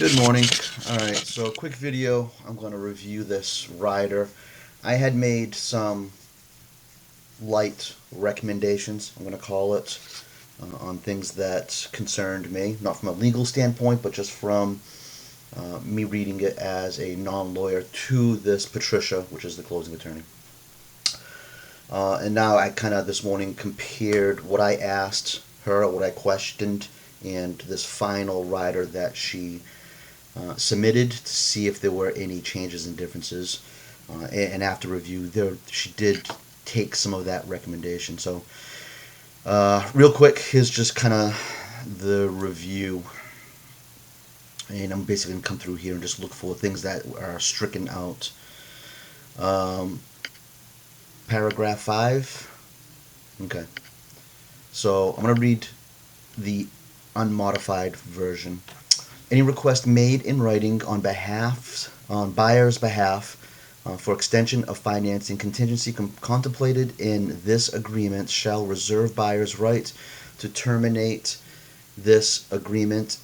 Good morning. Alright, so quick video. I'm going to review this rider. I had made some light recommendations, I'm going to call it, on things that concerned me. Not from a legal standpoint, but just from me reading it as a non-lawyer to this Patricia, which is the closing attorney. And now I kind of this morning compared what I asked her, what I questioned, and this final rider that she submitted to see if there were any changes and differences. And after review, she did take some of that recommendation. So, real quick, here's just kind of the review. And I'm basically going to come through here and just look for things that are stricken out. Paragraph 5. Okay. So, I'm going to read the unmodified version. Any request made in writing on buyer's behalf for extension of financing contingency contemplated in this agreement shall reserve buyer's right to terminate this agreement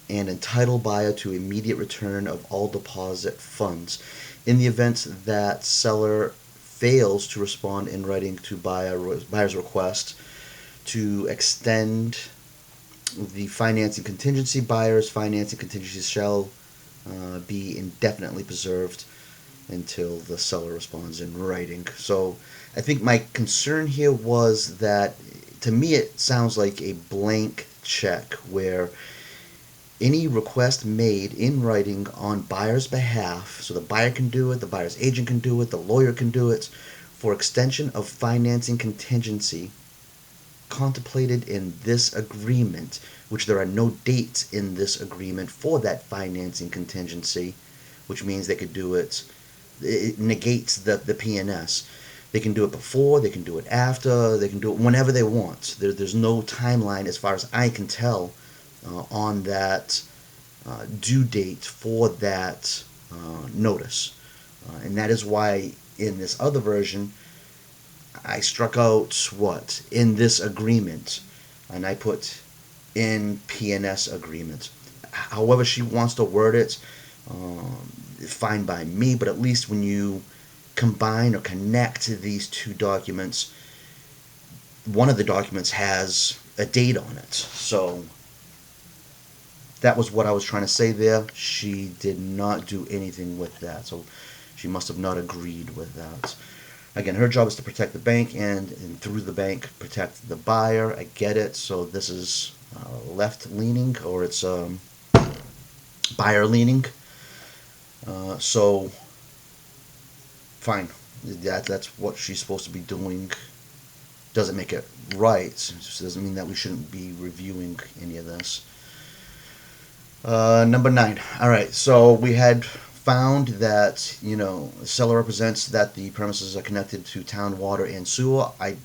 and entitle buyer to immediate return of all deposit funds. In the event that seller fails to respond in writing to buyer's request to extend the financing contingency, buyer's financing contingencies shall be indefinitely preserved until the seller responds in writing. So I think my concern here was that, to me, it sounds like a blank check where any request made in writing on buyer's behalf, so the buyer can do it, the buyer's agent can do it, the lawyer can do it, for extension of financing contingency contemplated in this agreement, which there are no dates in this agreement for that financing contingency, which means they could do it. It negates the PNS. They can do it before, they can do it after, they can do it whenever they want. There's no timeline, as far as I can tell, on that due date for that notice. And that is why in this other version, I struck out what? In this agreement. And I put in PNS agreement. However she wants to word it, fine by me, but at least when you combine or connect these two documents, one of the documents has a date on it. So that was what I was trying to say there. She did not do anything with that. So she must have not agreed with that. Again, her job is to protect the bank and through the bank protect the buyer. I get it. So this is left leaning, or it's buyer leaning. So fine. That's what she's supposed to be doing. Doesn't make it right. It doesn't mean that we shouldn't be reviewing any of this. Number 9. All right. So we had found that, the seller represents that the premises are connected to town water and sewer. I,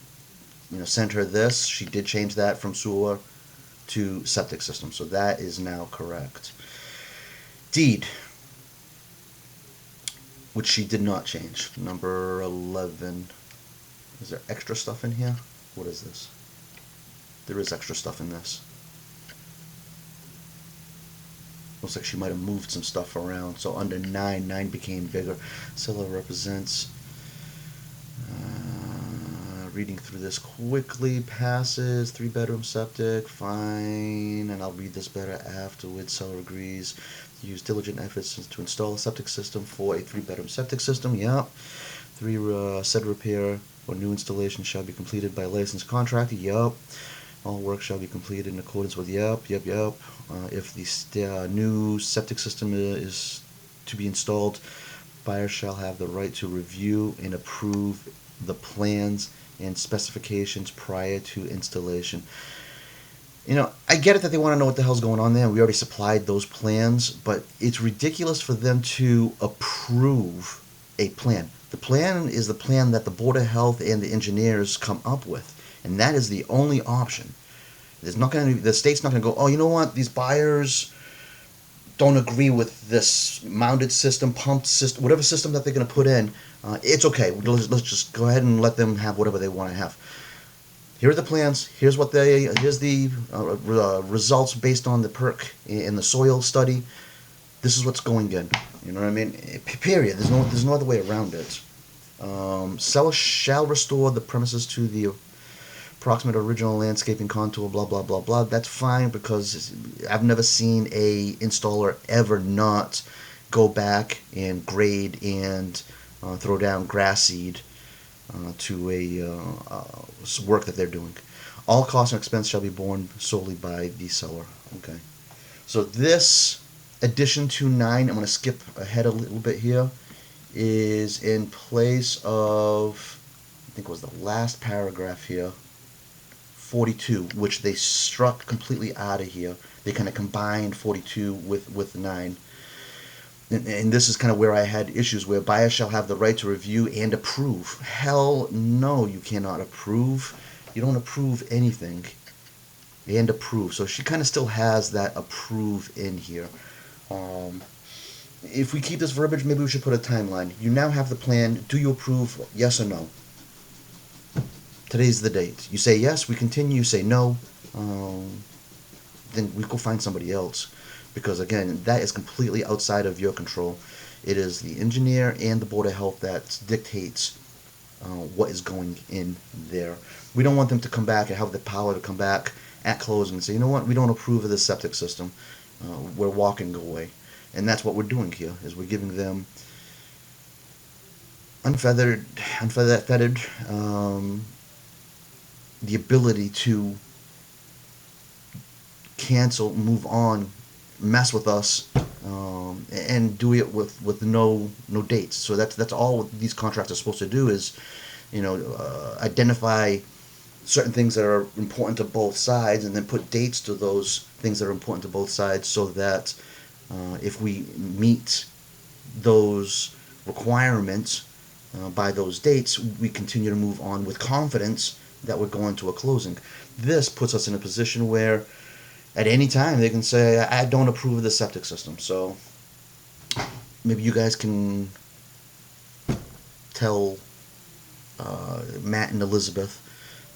sent her this. She did change that from sewer to septic system, so that is now correct. Deed, which she did not change. Number 11. Is there extra stuff in here? What is this? There is extra stuff in this. Looks like she might have moved some stuff around. So under 9 became bigger. Seller represents. Reading through this quickly. Passes. 3-bedroom septic. Fine. And I'll read this better afterwards. Seller agrees to use diligent efforts to install a septic system for a 3-bedroom septic system. Yep. Said repair or new installation shall be completed by a licensed contractor. Yep. All work shall be completed in accordance with If the new septic system is to be installed, buyer shall have the right to review and approve the plans and specifications prior to installation. I get it that they want to know what the hell's going on there. We already supplied those plans, but it's ridiculous for them to approve a plan. The plan is the plan that the Board of Health and the engineers come up with. And that is the only option. The state's not going to go, oh, you know what, these buyers don't agree with this mounted system, pumped system, whatever system that they're going to put in. It's okay. Let's just go ahead and let them have whatever they want to have. Here are the plans. Here's the results based on the PERC and the soil study. This is what's going in. You know what I mean? Period. There's no other way around it. Seller shall restore the premises to the approximate original landscaping contour, blah blah blah blah. That's fine, because I've never seen a installer ever not go back and grade and throw down grass seed to work that they're doing. All costs and expense shall be borne solely by the seller. Okay. So this addition to 9, I'm going to skip ahead a little bit here, is in place of, I think it was the last paragraph here, 42, which they struck completely out of here. They kind of combined 42 with 9. And this is kind of where I had issues, where buyers shall have the right to review and approve. Hell no, you cannot approve. You don't approve anything. And approve. So she kind of still has that approve in here. If we keep this verbiage, maybe we should put a timeline. You now have the plan. Do you approve? Yes or no? Today's the date. You say yes, we continue. You say no, then we go find somebody else. Because again, that is completely outside of your control. It is the engineer and the Board of Health that dictates what is going in there. We don't want them to come back and have the power to come back at closing and say, you know what, we don't approve of this septic system. We're walking away. And that's what we're doing here, is we're giving them unfettered, the ability to cancel, move on, mess with us, and do it with no dates. So that's all these contracts are supposed to do, is, identify certain things that are important to both sides, and then put dates to those things that are important to both sides, so that if we meet those requirements by those dates, we continue to move on with confidence that we're going to a closing. This puts us in a position where at any time they can say, I don't approve of the septic system. So maybe you guys can tell Matt and Elizabeth,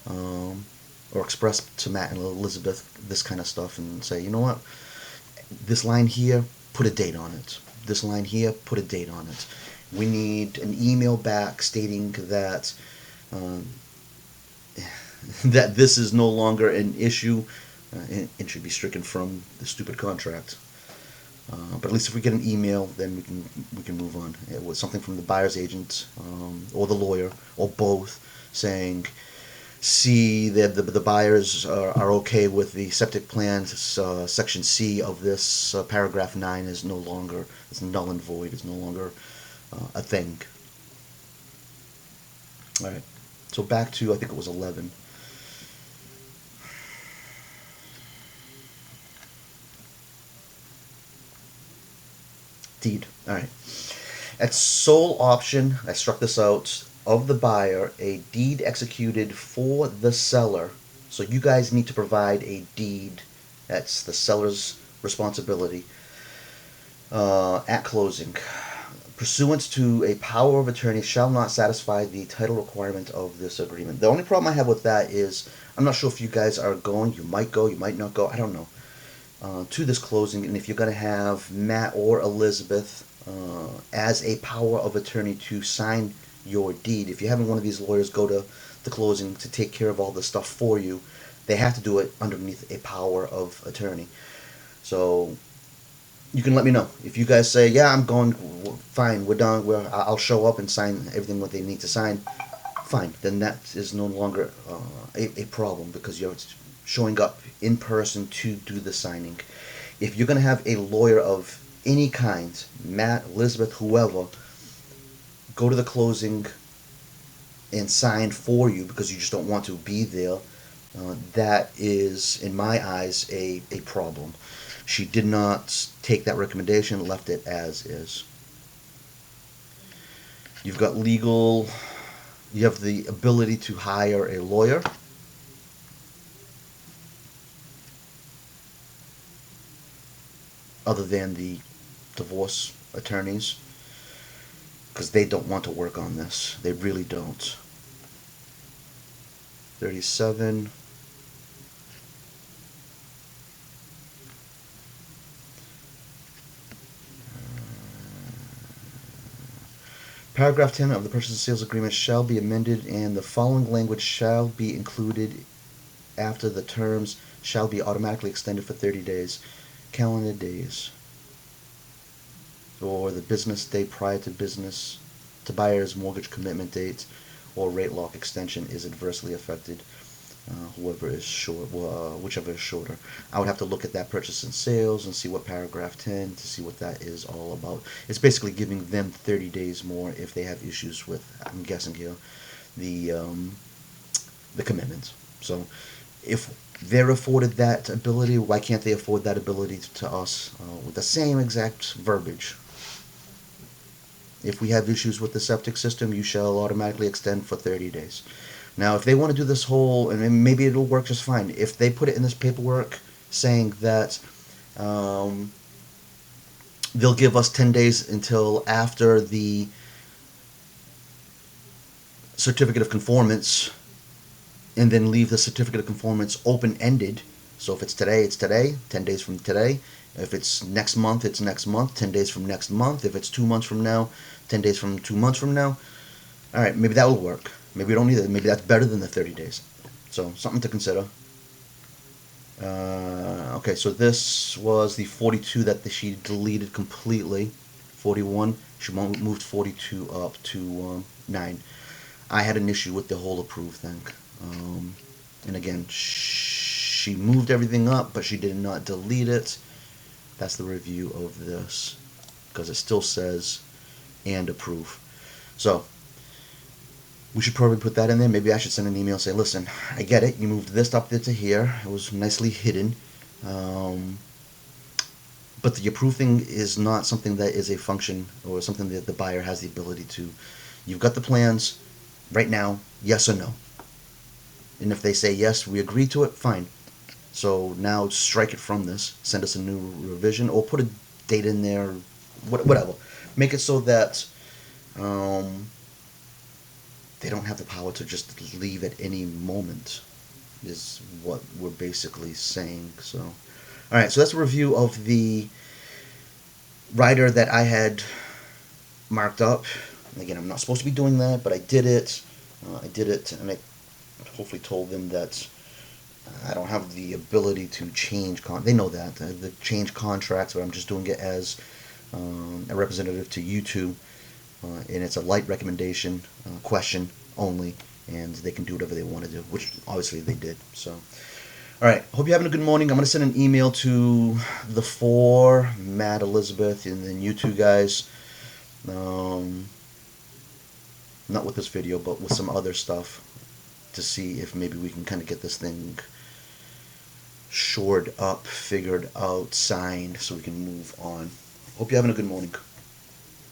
or express to Matt and Elizabeth this kind of stuff, and say, you know what, this line here, put a date on it. This line here, put a date on it. We need an email back stating that that this is no longer an issue, and should be stricken from the stupid contract. But at least if we get an email, then we can move on. It was something from the buyer's agent, or the lawyer, or both, saying, see that the buyers are okay with the septic plan. Section C of this paragraph 9 is no longer, it's null and void. It's no longer a thing. All right. So back to, I think it was 11. Deed. All right. At sole option, I struck this out, of the buyer, a deed executed for the seller. So you guys need to provide a deed. That's the seller's responsibility at closing. Pursuant to a power of attorney, shall not satisfy the title requirement of this agreement. The only problem I have with that is, I'm not sure if you guys are going. You might go, you might not go. I don't know. To this closing, and if you're going to have Matt or Elizabeth as a power of attorney to sign your deed. If you're having one of these lawyers go to the closing to take care of all this stuff for you, they have to do it underneath a power of attorney. So you can let me know. If you guys say, yeah, I'm going, fine, we're done, I'll show up and sign everything what they need to sign, fine. Then that is no longer a problem, because you're showing up in person to do the signing. If you're going to have a lawyer of any kind, Matt, Elizabeth, whoever, go to the closing and sign for you because you just don't want to be there, that is, in my eyes, a problem. She did not take that recommendation, left it as is. You've got legal, you have the ability to hire a lawyer. Other than the divorce attorneys, because they don't want to work on this. They really don't. 37. Paragraph 10 of the purchase and sales agreement shall be amended, and the following language shall be included after the terms shall be automatically extended for 30 days, calendar days, or the business day prior to buyer's mortgage commitment date, or rate lock extension is adversely affected. Whichever is shorter. I would have to look at that purchase and sales and see what paragraph 10 to see what that is all about. It's basically giving them 30 days more if they have issues with, I'm guessing here, the commitments. So if they're afforded that ability, why can't they afford that ability to us with the same exact verbiage? If we have issues with the septic system, you shall automatically extend for 30 days. Now, if they want to do this whole, and maybe it'll work just fine, if they put it in this paperwork saying that they'll give us 10 days until after the certificate of conformance, and then leave the certificate of conformance open-ended. So if it's today, it's today, 10 days from today. If it's next month, it's next month, 10 days from next month. If it's 2 months from now, 10 days from 2 months from now. All right, maybe that will work. Maybe we don't need it. Maybe that's better than the 30 days. So something to consider. Okay, so this was the 42 that she deleted completely. 41, she moved 42 up to 9. I had an issue with the whole approve thing. And again, she moved everything up, but she did not delete it. That's the review of this, because it still says and approve. So we should probably put that in there. Maybe I should send an email and say, listen, I get it. You moved this up there to here. It was nicely hidden. But the approve thing is not something that is a function or something that the buyer has the ability to. You've got the plans right now, yes or no. And if they say yes, we agree to it, fine. So now strike it from this. Send us a new revision or put a date in there, whatever. Make it so that they don't have the power to just leave at any moment, is what we're basically saying. So, all right, so that's a review of the rider that I had marked up. And again, I'm not supposed to be doing that, but I did it. And I hopefully told them that I don't have the ability to change. They know that the change contracts, but I'm just doing it as a representative to you two, and it's a light recommendation question only, and they can do whatever they want to do, which obviously they did. So, all right. Hope you're having a good morning. I'm going to send an email to the 4, Matt, Elizabeth, and then you two guys. Not with this video, but with some other stuff, to see if maybe we can kind of get this thing shored up, figured out, signed, so we can move on. Hope you're having a good morning.